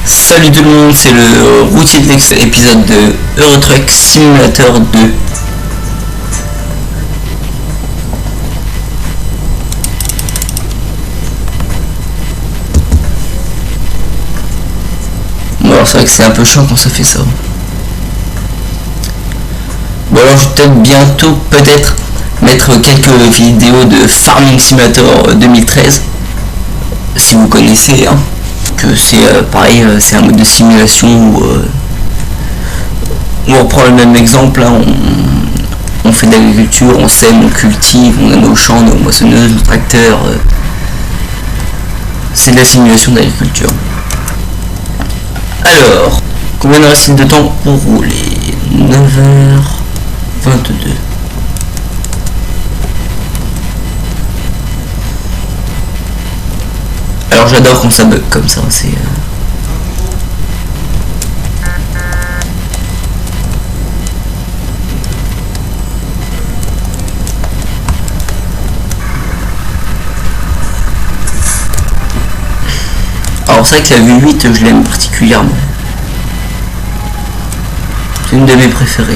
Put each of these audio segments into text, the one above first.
Salut tout le monde, c'est le routier de l'ex épisode de Euro Truck Simulator 2. Bon alors c'est vrai que c'est un peu chiant quand ça fait ça. Bon alors je vais peut-être bientôt mettre quelques vidéos de Farming Simulator 2013. Si vous connaissez hein. Que c'est pareil, c'est un mode de simulation où on reprend le même exemple, hein, on fait de l'agriculture, on sème, on cultive, on a nos champs, nos moissonneuses, nos tracteurs, c'est de la simulation d'agriculture. Alors, combien de reste de temps pour rouler? 9h22. Alors j'adore quand ça bug comme ça, c'est... Alors c'est vrai que la vue 8 je l'aime particulièrement. C'est une de mes préférées.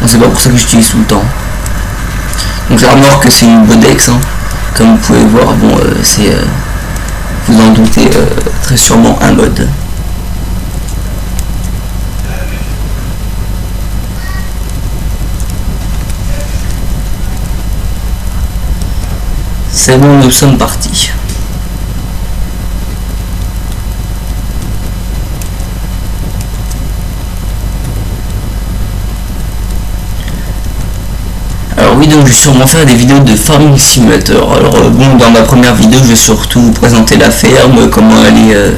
Bon, c'est pas pour ça que j'utilise tout le temps. Donc la remorque c'est une Bodex hein. Comme vous pouvez voir, bon, c'est, vous en doutez, très sûrement un mode. C'est bon, nous sommes partis. Oui, donc je vais sûrement faire des vidéos de Farming Simulator. Alors bon, dans ma première vidéo je vais surtout vous présenter la ferme, comment elle est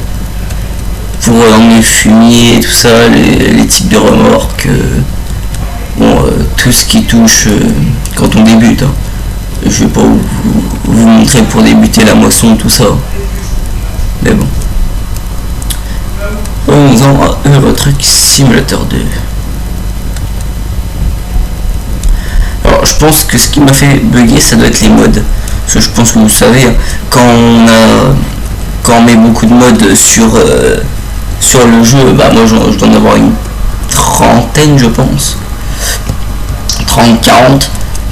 pour emmener le fumier, tout ça, les types de remorques, bon, tout ce qui touche quand on débute hein. Je vais pas vous montrer pour débuter la moisson, tout ça, mais bon. Revenons à Euro Truck Simulator 2. Alors je pense que ce qui m'a fait bugger ça doit être les modes, parce que je pense que vous savez quand on met beaucoup de modes sur le jeu, bah moi je dois en avoir une trentaine je pense, 30-40,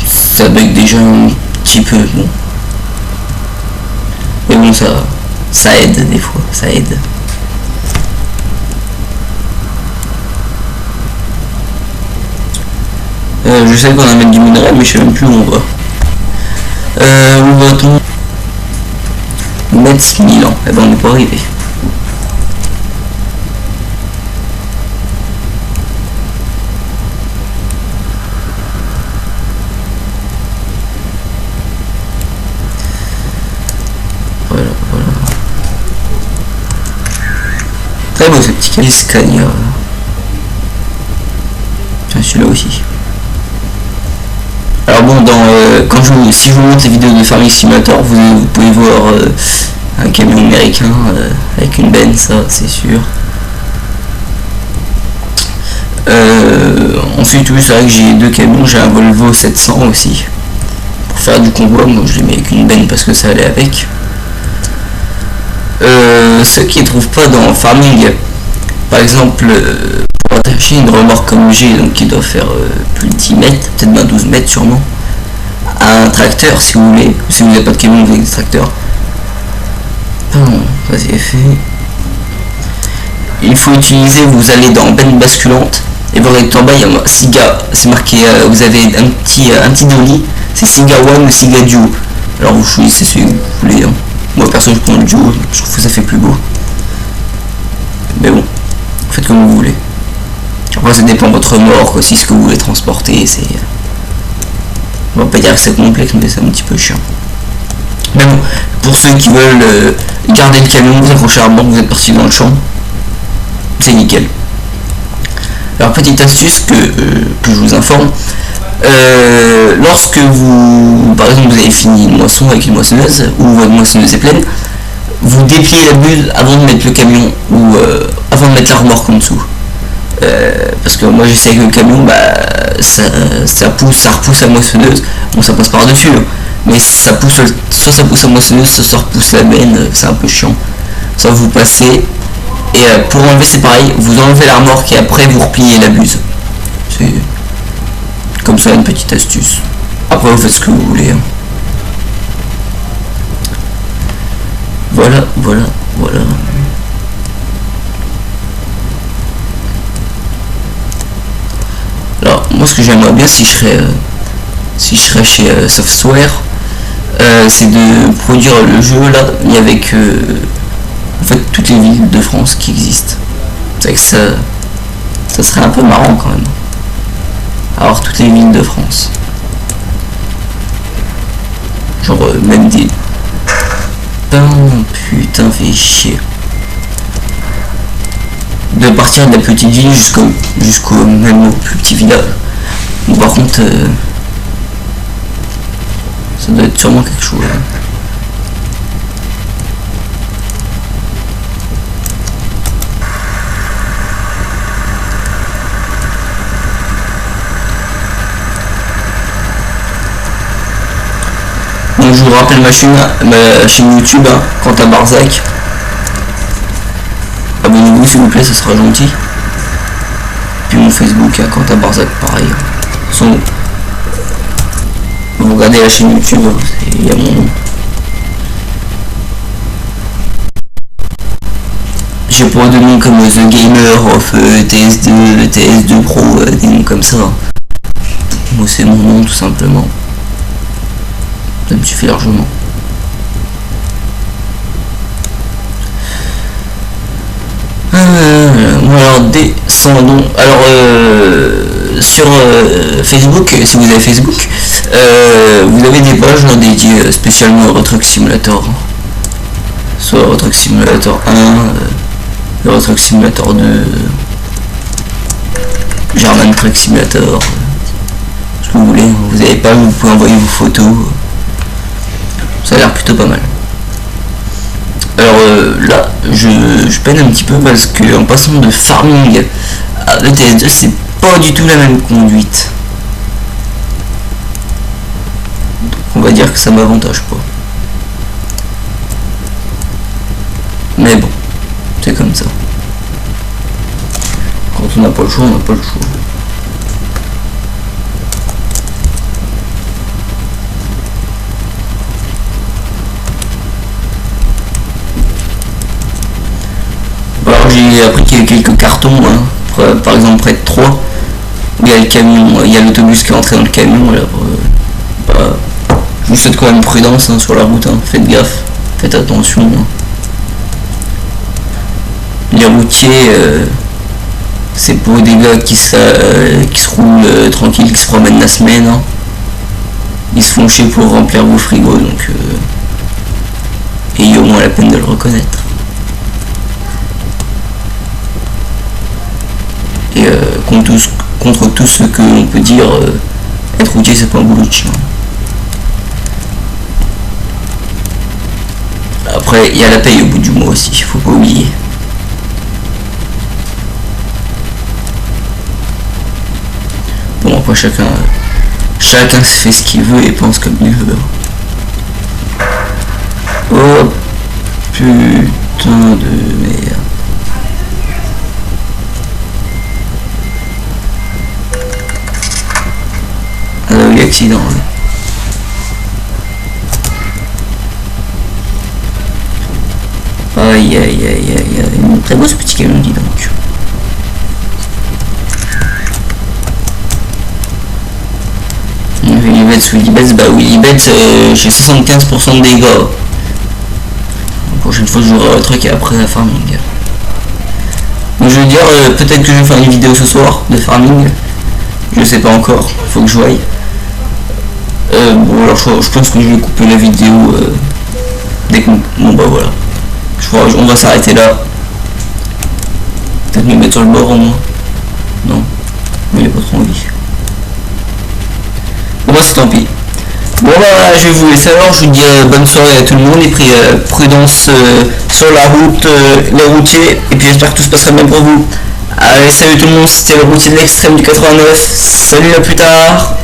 ça bug déjà un petit peu, bon, mais bon ça aide des fois, ça aide. Je sais qu'on va mettre du minerai mais je sais même plus où on va. Où va-t-on? Metz Milan, eh ben on n'est pas arrivé. Voilà. Très beau ce petit camion Scania. Tiens, celui-là aussi. Alors bon, si je vous montre les vidéos de Farming Simulator, vous pouvez voir un camion américain avec une benne, ça c'est sûr. Ensuite oui, c'est vrai que j'ai deux camions, j'ai un Volvo 700 aussi. Pour faire du convoi, moi je l'ai mis avec une benne parce que ça allait avec. Ceux qui ne trouvent pas dans Farming, par exemple, pour attacher une remorque comme j'ai, donc qui doit faire plus de 10 mètres, peut-être bien 12 mètres sûrement, à un tracteur si vous voulez, si vous n'avez pas de camion avec des tracteurs. Pardon, vas-y, fait. Il faut utiliser, vous allez dans benne basculante, et vous regardez en bas, il y a Siga, c'est marqué, vous avez un petit dolly, c'est Siga One ou Siga Duo. Alors vous choisissez celui que vous voulez. Hein. Moi perso je prends le Duo, je trouve que ça fait plus beau. Mais bon, faites comme vous voulez. Après ça dépend de votre remorque aussi, ce que vous voulez transporter, c'est... On va pas dire que c'est complexe, mais c'est un petit peu chiant. Mais bon, pour ceux qui veulent garder le camion, vous accrochez à la banque, vous êtes parti dans le champ, c'est nickel. Alors petite astuce que je vous informe, lorsque vous, par exemple vous avez fini une moisson avec une moissonneuse, ou votre moissonneuse est pleine, vous dépliez la bulle avant de mettre le camion, ou avant de mettre la remorque en dessous. Parce que moi j'essaie que le camion, bah, ça repousse la moissonneuse, bon ça passe par dessus, hein, mais ça pousse, soit ça pousse la moissonneuse, soit ça repousse la benne, c'est un peu chiant. Ça vous passez. Et pour enlever c'est pareil, vous enlevez la remorque et après vous repliez la buse. C'est comme ça une petite astuce. Après vous faites ce que vous voulez. Hein. Voilà. Alors moi ce que j'aimerais bien si je serais chez Software, c'est de produire le jeu là, mais avec en fait toutes les villes de France qui existent. C'est que ça serait un peu marrant quand même. Alors toutes les villes de France. Genre même des... Oh, putain, fait chier. De partir de la petite ville jusqu'au même au plus petit village. Bon, par contre, ça doit être sûrement quelque chose. Hein. Donc je vous rappelle ma chaîne YouTube, hein, quant à Barzac. Abonnez-vous s'il vous plaît, ça sera gentil. Puis mon Facebook, hein, quant à Barzac, pareil. Vous regardez la chaîne YouTube, il y a mon nom. J'ai pas de noms comme The Gamer of TS2, TS2 Pro, des noms comme ça. Moi c'est mon nom tout simplement. Ça me suffit largement. Alors descendons. Alors sur Facebook, si vous avez Facebook, vous avez des pages dédiées spécialement au Euro Truck Simulator. Soit Euro Truck Simulator 1, Euro Truck Simulator 2, German Truck Simulator, ce que vous voulez. Vous avez pas, vous pouvez envoyer vos photos. Ça a l'air plutôt pas mal. Alors là, je peine un petit peu parce que en passant de farming à ETS2, c'est pas du tout la même conduite. Donc on va dire que ça m'avantage pas. Mais bon, c'est comme ça. Quand on n'a pas le choix, on n'a pas le choix. J'ai appris qu'il y a quelques cartons, hein, par exemple près de 3, où il y a le camion, il y a l'autobus qui est entré dans le camion. Alors, je vous souhaite quand même prudence hein, sur la route, hein, faites gaffe, faites attention. Hein. Les routiers, c'est pour des gars qui se roulent tranquille, qui se promènent la semaine. Hein. Ils se font chier pour remplir vos frigos, donc ayez au moins la peine de le reconnaître. Et contre tout ce que l'on peut dire, être routier c'est pas un boulot de chien. Après il y a la paye au bout du mois aussi, faut pas oublier. Bon après chacun fait ce qu'il veut et pense comme il veut. Oh putain de merde. Accident. Aïe aïe aïe aïe aïe. Très beau ce petit camion, dis donc. Willybets, bah Willybets, j'ai 75% de dégâts. La prochaine fois je jouerai au truc et après la farming. Donc je veux dire, peut-être que je vais faire une vidéo ce soir de farming. Je sais pas encore, faut que je voie. Bon alors je pense que je vais couper la vidéo dès que... Bon bah voilà. Je crois on va s'arrêter là. Peut-être me mettre sur le bord au moins. Non. Il a pas trop envie. Bon bah c'est tant pis. Bon bah je vais vous laisser alors, je vous dis bonne soirée à tout le monde et puis prudence sur la route, les routiers, et puis j'espère que tout se passera bien pour vous. Allez salut tout le monde, c'était le routier de l'extrême du 89. Salut à plus tard.